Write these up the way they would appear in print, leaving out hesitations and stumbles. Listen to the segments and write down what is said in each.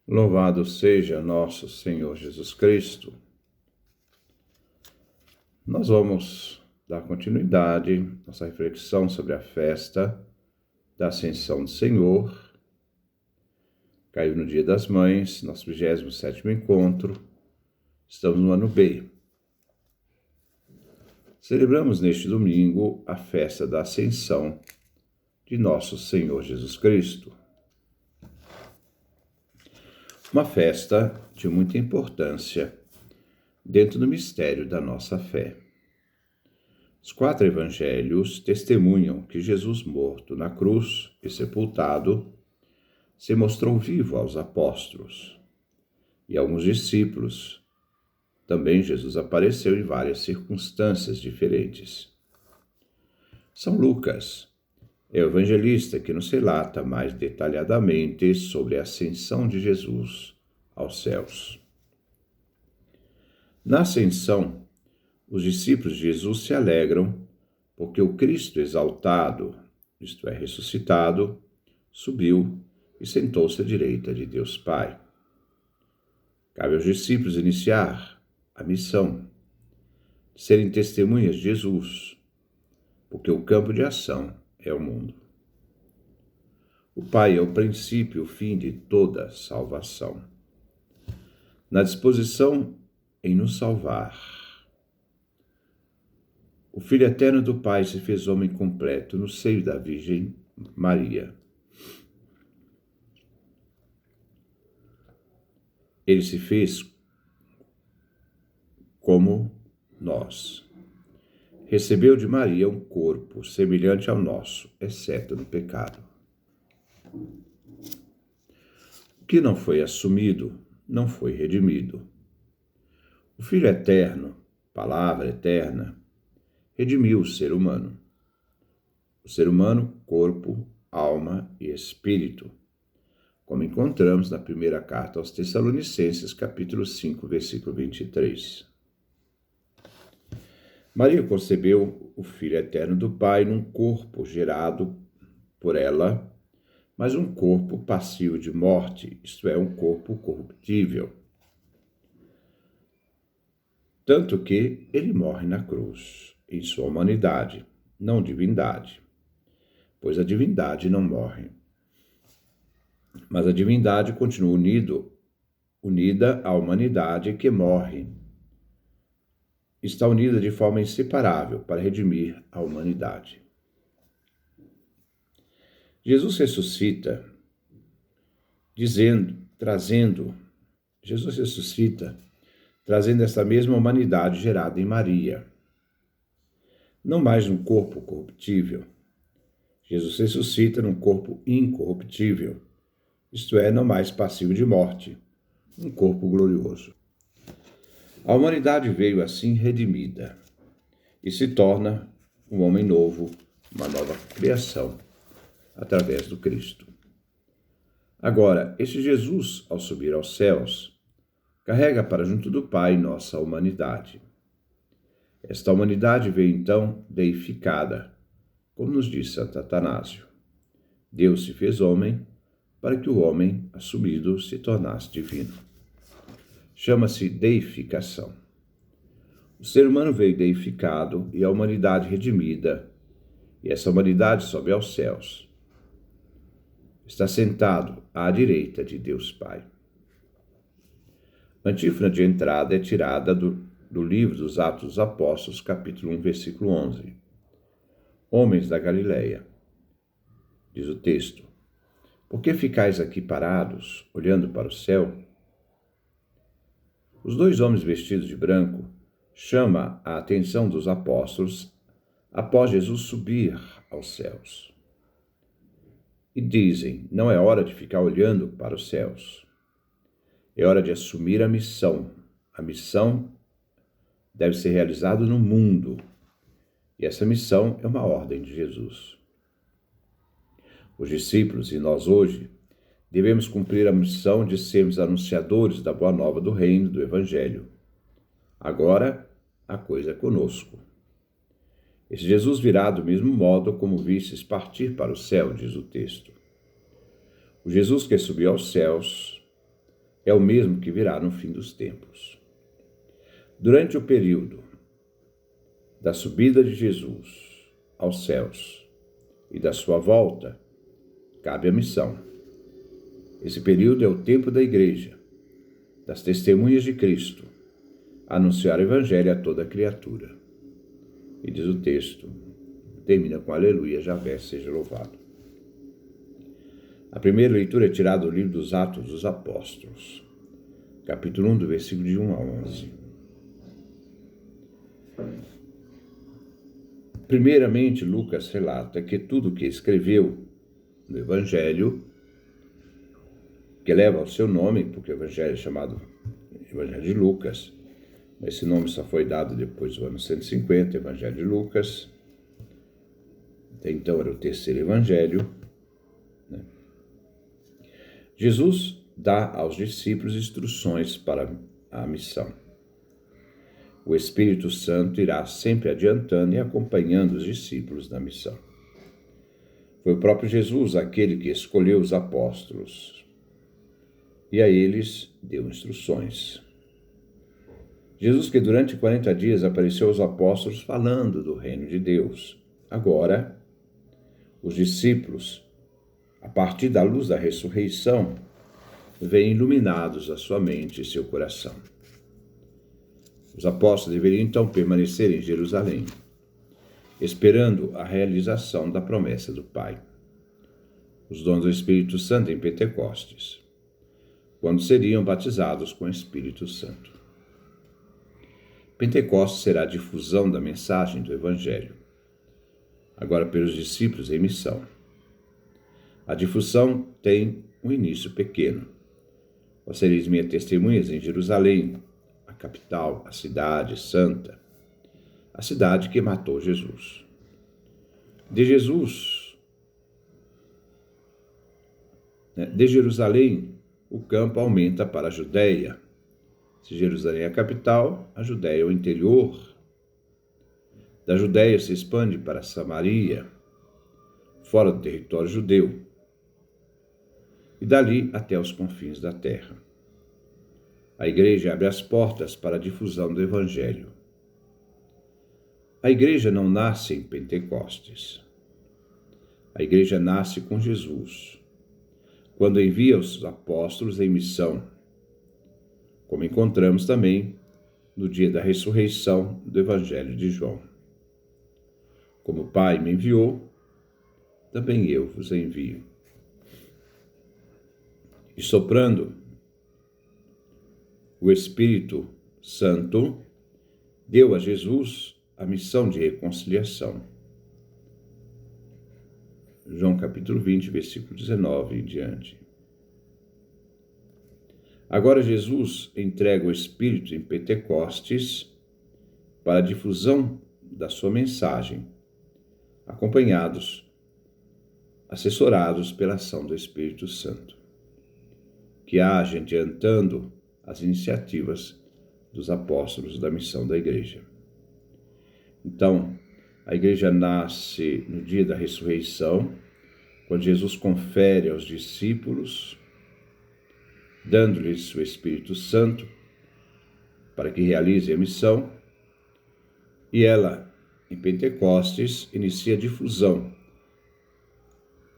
Louvado seja nosso Senhor Jesus Cristo. Nós vamos dar continuidade à nossa reflexão sobre a festa da Ascensão do Senhor. Caiu no Dia das Mães, nosso 27º encontro. Estamos no ano B. Celebramos neste domingo a festa da Ascensão de nosso Senhor Jesus Cristo. Uma festa de muita importância dentro do mistério da nossa fé. Os 4 evangelhos testemunham que Jesus, morto na cruz e sepultado, se mostrou vivo aos apóstolos e a alguns discípulos. Também Jesus apareceu em várias circunstâncias diferentes. São Lucas é o evangelista que nos relata mais detalhadamente sobre a ascensão de Jesus aos céus. Na ascensão, os discípulos de Jesus se alegram porque o Cristo exaltado, isto é, ressuscitado, subiu e sentou-se à direita de Deus Pai. Cabe aos discípulos iniciar a missão de serem testemunhas de Jesus, porque o campo de ação é o mundo. O Pai é o princípio e o fim de toda salvação. Na disposição em nos salvar, o Filho eterno do Pai se fez homem completo no seio da Virgem Maria. Ele se fez como nós. Recebeu de Maria um corpo semelhante ao nosso, exceto no pecado. O que não foi assumido, não foi redimido. O Filho eterno, palavra eterna, redimiu o ser humano. O ser humano, corpo, alma e espírito, como encontramos na primeira carta aos Tessalonicenses, capítulo 5, versículo 23. Maria concebeu o Filho eterno do Pai num corpo gerado por ela, mas um corpo passivo de morte, isto é, um corpo corruptível. Tanto que ele morre na cruz, em sua humanidade, não divindade, pois a divindade não morre. Mas a divindade continua unida à humanidade que morre. Está unida de forma inseparável para redimir a humanidade. Jesus ressuscita, trazendo essa mesma humanidade gerada em Maria. Não mais num corpo corruptível. Jesus ressuscita num corpo incorruptível, isto é, não mais passivo de morte, um corpo glorioso. A humanidade veio assim redimida e se torna um homem novo, uma nova criação, através do Cristo. Agora, este Jesus, ao subir aos céus, carrega para junto do Pai nossa humanidade. Esta humanidade veio então deificada, como nos diz Santo Atanásio. Deus se fez homem para que o homem, assumido, se tornasse divino. Chama-se deificação. O ser humano veio deificado e a humanidade redimida, e essa humanidade sobe aos céus. Está sentado à direita de Deus Pai. A antífona de entrada é tirada do livro dos Atos dos Apóstolos, capítulo 1, versículo 11. Homens da Galileia, diz o texto, por que ficais aqui parados, olhando para o céu? Os 2 homens vestidos de branco chamam a atenção dos apóstolos após Jesus subir aos céus. E dizem, não é hora de ficar olhando para os céus. É hora de assumir a missão. A missão deve ser realizada no mundo. E essa missão é uma ordem de Jesus. Os discípulos e nós hoje devemos cumprir a missão de sermos anunciadores da boa nova do reino, do Evangelho. Agora, a coisa é conosco. Esse Jesus virá do mesmo modo como vistes partir para o céu, diz o texto. O Jesus que subiu aos céus é o mesmo que virá no fim dos tempos. Durante o período da subida de Jesus aos céus e da sua volta, cabe a missão. Esse período é o tempo da igreja, das testemunhas de Cristo, anunciar o evangelho a toda criatura. E diz o texto, termina com aleluia, Javé seja louvado. A primeira leitura é tirada do livro dos Atos dos Apóstolos, capítulo 1, do versículo de 1 a 11. Primeiramente, Lucas relata que tudo o que escreveu no Evangelho, que leva ao seu nome, porque o Evangelho é chamado Evangelho de Lucas, esse nome só foi dado depois do ano 150, Evangelho de Lucas. Até então era o terceiro Evangelho. Jesus dá aos discípulos instruções para a missão. O Espírito Santo irá sempre adiantando e acompanhando os discípulos na missão. Foi o próprio Jesus aquele que escolheu os apóstolos e a eles deu instruções. Jesus, que durante 40 dias apareceu aos apóstolos falando do reino de Deus. Agora, os discípulos, a partir da luz da ressurreição, veem iluminados a sua mente e seu coração. Os apóstolos deveriam então permanecer em Jerusalém, esperando a realização da promessa do Pai, os dons do Espírito Santo em Pentecostes, quando seriam batizados com o Espírito Santo. Pentecostes será a difusão da mensagem do Evangelho, agora pelos discípulos em missão. A difusão tem um início pequeno. Vós sereis minhas testemunhas em Jerusalém, a capital, a cidade santa, a cidade que matou Jesus. De Jerusalém, o campo aumenta para a Judéia. Se Jerusalém é a capital, a Judéia é o interior. Da Judéia se expande para Samaria, fora do território judeu, e dali até os confins da terra. A igreja abre as portas para a difusão do Evangelho. A igreja não nasce em Pentecostes. A igreja nasce com Jesus, quando envia os apóstolos em missão, como encontramos também no dia da ressurreição do Evangelho de João. Como o Pai me enviou, também eu vos envio. E soprando o Espírito Santo, deu a Jesus a missão de reconciliação. João capítulo 20, versículo 19 em diante. Agora Jesus entrega o Espírito em Pentecostes para a difusão da sua mensagem, acompanhados, assessorados pela ação do Espírito Santo, que age adiantando as iniciativas dos apóstolos da missão da igreja. Então, a igreja nasce no dia da ressurreição, quando Jesus confere aos discípulos, dando-lhes o Espírito Santo para que realize a missão, e ela, em Pentecostes, inicia a difusão.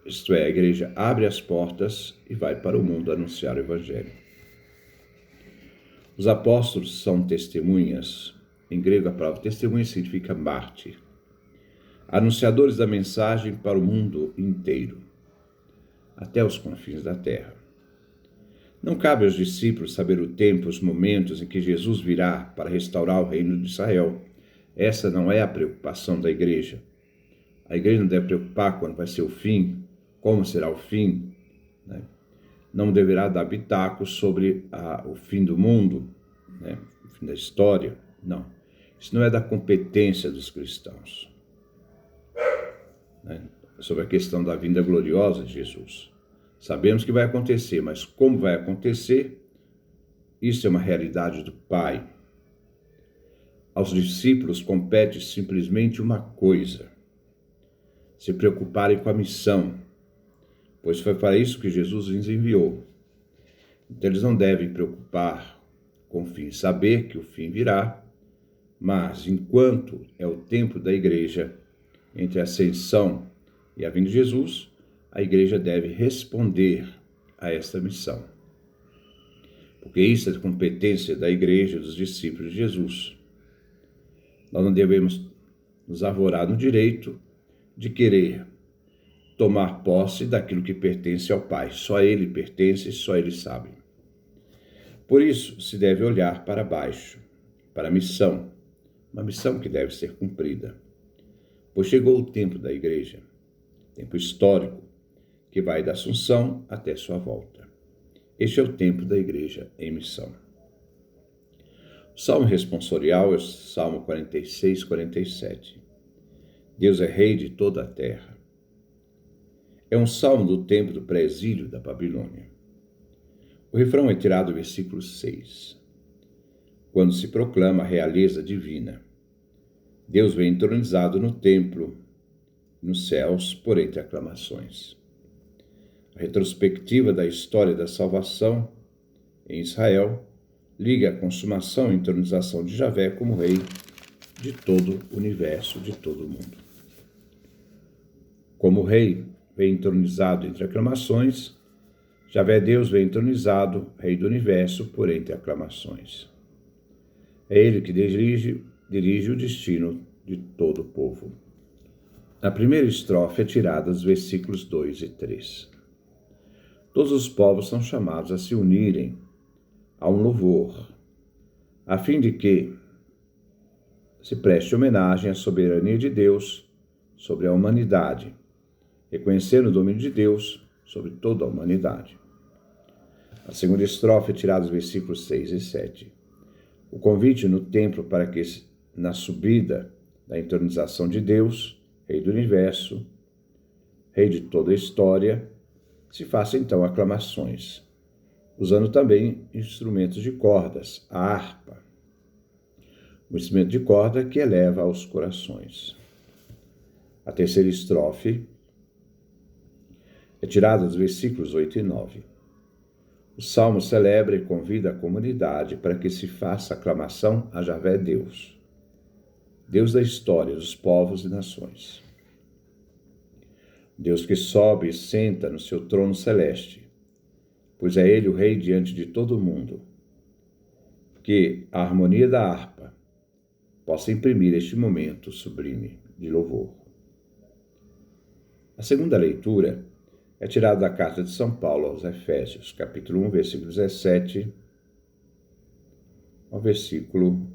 Isto é, a igreja abre as portas e vai para o mundo anunciar o Evangelho. Os apóstolos são testemunhas. Em grego, a palavra testemunha significa mártir. Anunciadores da mensagem para o mundo inteiro, até os confins da terra. Não cabe aos discípulos saber o tempo, os momentos em que Jesus virá para restaurar o reino de Israel. Essa não é a preocupação da igreja. A igreja não deve preocupar quando vai ser o fim, como será o fim. Não deverá dar pitacos sobre o fim do mundo, o fim da história. Não. Isso não é da competência dos cristãos. Sobre a questão da vinda gloriosa de Jesus. Sabemos que vai acontecer, mas como vai acontecer, isso é uma realidade do Pai. Aos discípulos compete simplesmente uma coisa: se preocuparem com a missão, pois foi para isso que Jesus os enviou. Então eles não devem preocupar com o fim, saber que o fim virá, mas enquanto é o tempo da igreja, entre a ascensão e a vinda de Jesus, a igreja deve responder a esta missão. Porque isso é competência da igreja e dos discípulos de Jesus. Nós não devemos nos arvorar no direito de querer tomar posse daquilo que pertence ao Pai. Só a Ele pertence, só Ele sabe. Por isso, se deve olhar para baixo, para a missão, uma missão que deve ser cumprida. Pois chegou o tempo da igreja, tempo histórico, que vai da Assunção até sua volta. Este é o tempo da igreja em missão. O salmo responsorial é o Salmo 46, 47. Deus é rei de toda a terra. É um salmo do tempo do pré-exílio da Babilônia. O refrão é tirado do versículo 6, quando se proclama a realeza divina. Deus vem entronizado no templo, nos céus, por entre aclamações. A retrospectiva da história da salvação em Israel liga a consumação e entronização de Javé como rei de todo o universo, de todo o mundo. Como rei vem entronizado entre aclamações, Javé Deus vem entronizado, rei do universo, por entre aclamações. É ele que dirige o destino de todo o povo. A primeira estrofe é tirada dos versículos 2 e 3. Todos os povos são chamados a se unirem a um louvor, a fim de que se preste homenagem à soberania de Deus sobre a humanidade, reconhecendo o domínio de Deus sobre toda a humanidade. A segunda estrofe é tirada dos versículos 6 e 7. O convite no templo para que, na subida da entronização de Deus, Rei do Universo, Rei de toda a história, se faça então aclamações, usando também instrumentos de cordas, a harpa, um instrumento de corda que eleva aos corações. A terceira estrofe é tirada dos versículos 8 e 9. O salmo celebra e convida a comunidade para que se faça aclamação a Javé Deus, Deus da história dos povos e nações. Deus que sobe e senta no seu trono celeste, pois é ele o rei diante de todo o mundo. Que a harmonia da harpa possa imprimir este momento sublime de louvor. A segunda leitura é tirada da carta de São Paulo aos Efésios, capítulo 1, versículo 17 ao versículo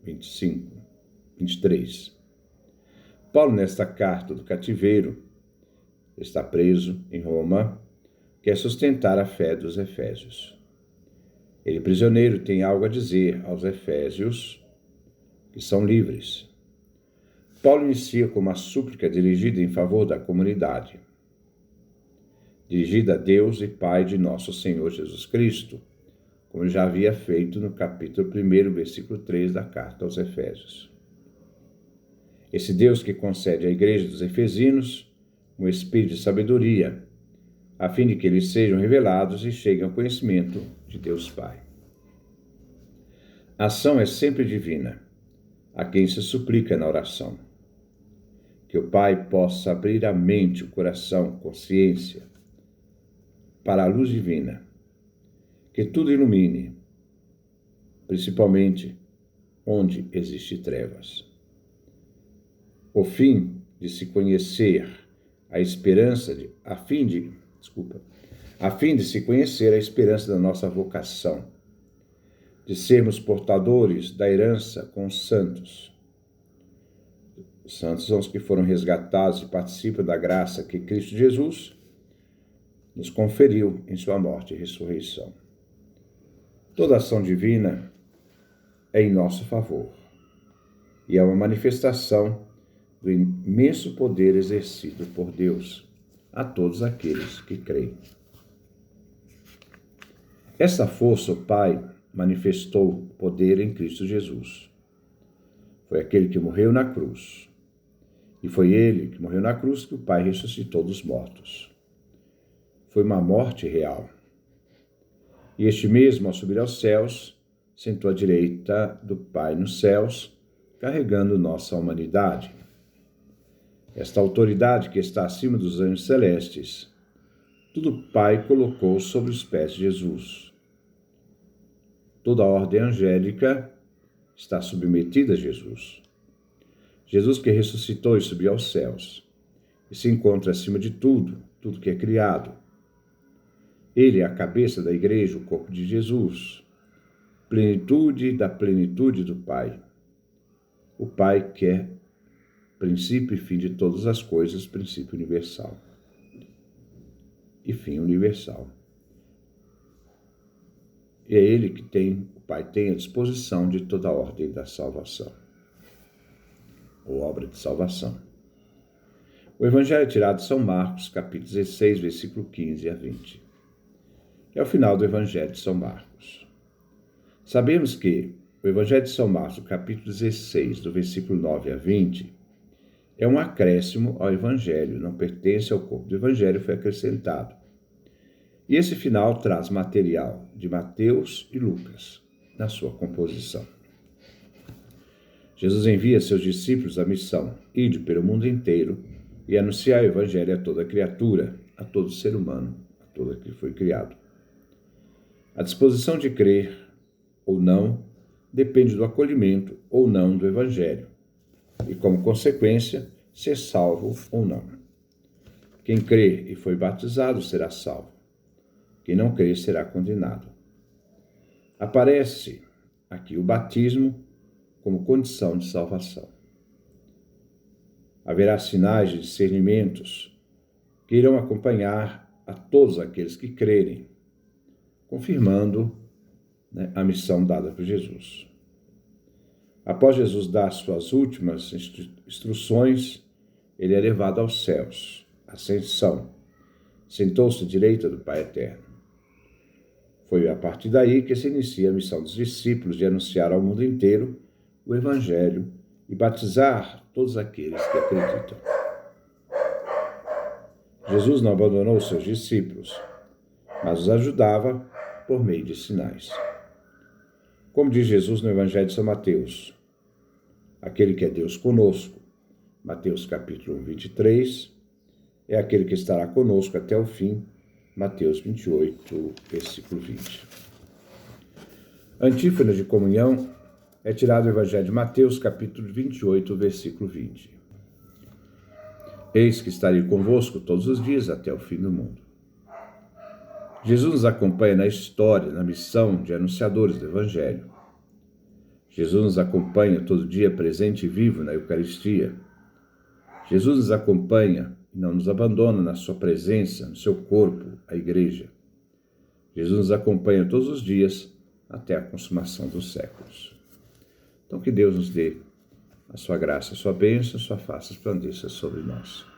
23. Paulo, nesta carta do cativeiro, está preso em Roma, quer sustentar a fé dos Efésios. Ele, prisioneiro, tem algo a dizer aos Efésios, que são livres. Paulo inicia com uma súplica dirigida em favor da comunidade, dirigida a Deus e Pai de nosso Senhor Jesus Cristo, como já havia feito no capítulo 1, versículo 3 da carta aos Efésios. Esse Deus que concede à igreja dos Efesinos um espírito de sabedoria, a fim de que eles sejam revelados e cheguem ao conhecimento de Deus Pai. A ação é sempre divina, a quem se suplica na oração. Que o Pai possa abrir a mente, o coração, a consciência, para a luz divina, que tudo ilumine, principalmente onde existe trevas. O fim de se conhecer a fim de se conhecer a esperança da nossa vocação, de sermos portadores da herança com os santos. Os santos são os que foram resgatados e participam da graça que Cristo Jesus nos conferiu em sua morte e ressurreição. Toda ação divina é em nosso favor e é uma manifestação do imenso poder exercido por Deus a todos aqueles que creem. Essa força o Pai manifestou poder em Cristo Jesus. Foi aquele que morreu na cruz. E foi ele que morreu na cruz que o Pai ressuscitou dos mortos. Foi uma morte real. E este mesmo, ao subir aos céus, sentou à direita do Pai nos céus, carregando nossa humanidade. Esta autoridade que está acima dos anjos celestes, tudo o Pai colocou sobre os pés de Jesus. Toda a ordem angélica está submetida a Jesus. Jesus que ressuscitou e subiu aos céus, e se encontra acima de tudo, tudo que é criado. Ele é a cabeça da igreja, o corpo de Jesus, plenitude da plenitude do Pai. O Pai que é princípio e fim de todas as coisas, princípio universal e fim universal. E é Ele que o Pai tem a disposição de toda a ordem da salvação, ou obra de salvação. O Evangelho é tirado de São Marcos, capítulo 16, versículo 15 a 20. É o final do Evangelho de São Marcos. Sabemos que o Evangelho de São Marcos, capítulo 16, do versículo 9 a 20, é um acréscimo ao Evangelho, não pertence ao corpo do Evangelho, foi acrescentado. E esse final traz material de Mateus e Lucas, na sua composição. Jesus envia seus discípulos a missão, ide pelo mundo inteiro e anunciar o Evangelho a toda criatura, a todo ser humano, a todo que foi criado. A disposição de crer ou não depende do acolhimento ou não do Evangelho, e, como consequência, ser salvo ou não. Quem crê e foi batizado será salvo. Quem não crê será condenado. Aparece aqui o batismo como condição de salvação. Haverá sinais de discernimentos que irão acompanhar a todos aqueles que crerem, confirmando a missão dada por Jesus. Após Jesus dar suas últimas instruções, ele é levado aos céus, ascensão, sentou-se à direita do Pai Eterno. Foi a partir daí que se inicia a missão dos discípulos de anunciar ao mundo inteiro o Evangelho e batizar todos aqueles que acreditam. Jesus não abandonou os seus discípulos, mas os ajudava por meio de sinais. Como diz Jesus no Evangelho de São Mateus, aquele que é Deus conosco, Mateus capítulo 1, 23, é aquele que estará conosco até o fim, Mateus 28, versículo 20. A antífona de comunhão é tirada do Evangelho de Mateus, capítulo 28, versículo 20. Eis que estarei convosco todos os dias até o fim do mundo. Jesus nos acompanha na história, na missão de anunciadores do Evangelho. Jesus nos acompanha todo dia presente e vivo na Eucaristia. Jesus nos acompanha e não nos abandona na sua presença, no seu corpo, a Igreja. Jesus nos acompanha todos os dias até a consumação dos séculos. Então que Deus nos dê a sua graça, a sua bênção, a sua face resplandeça sobre nós.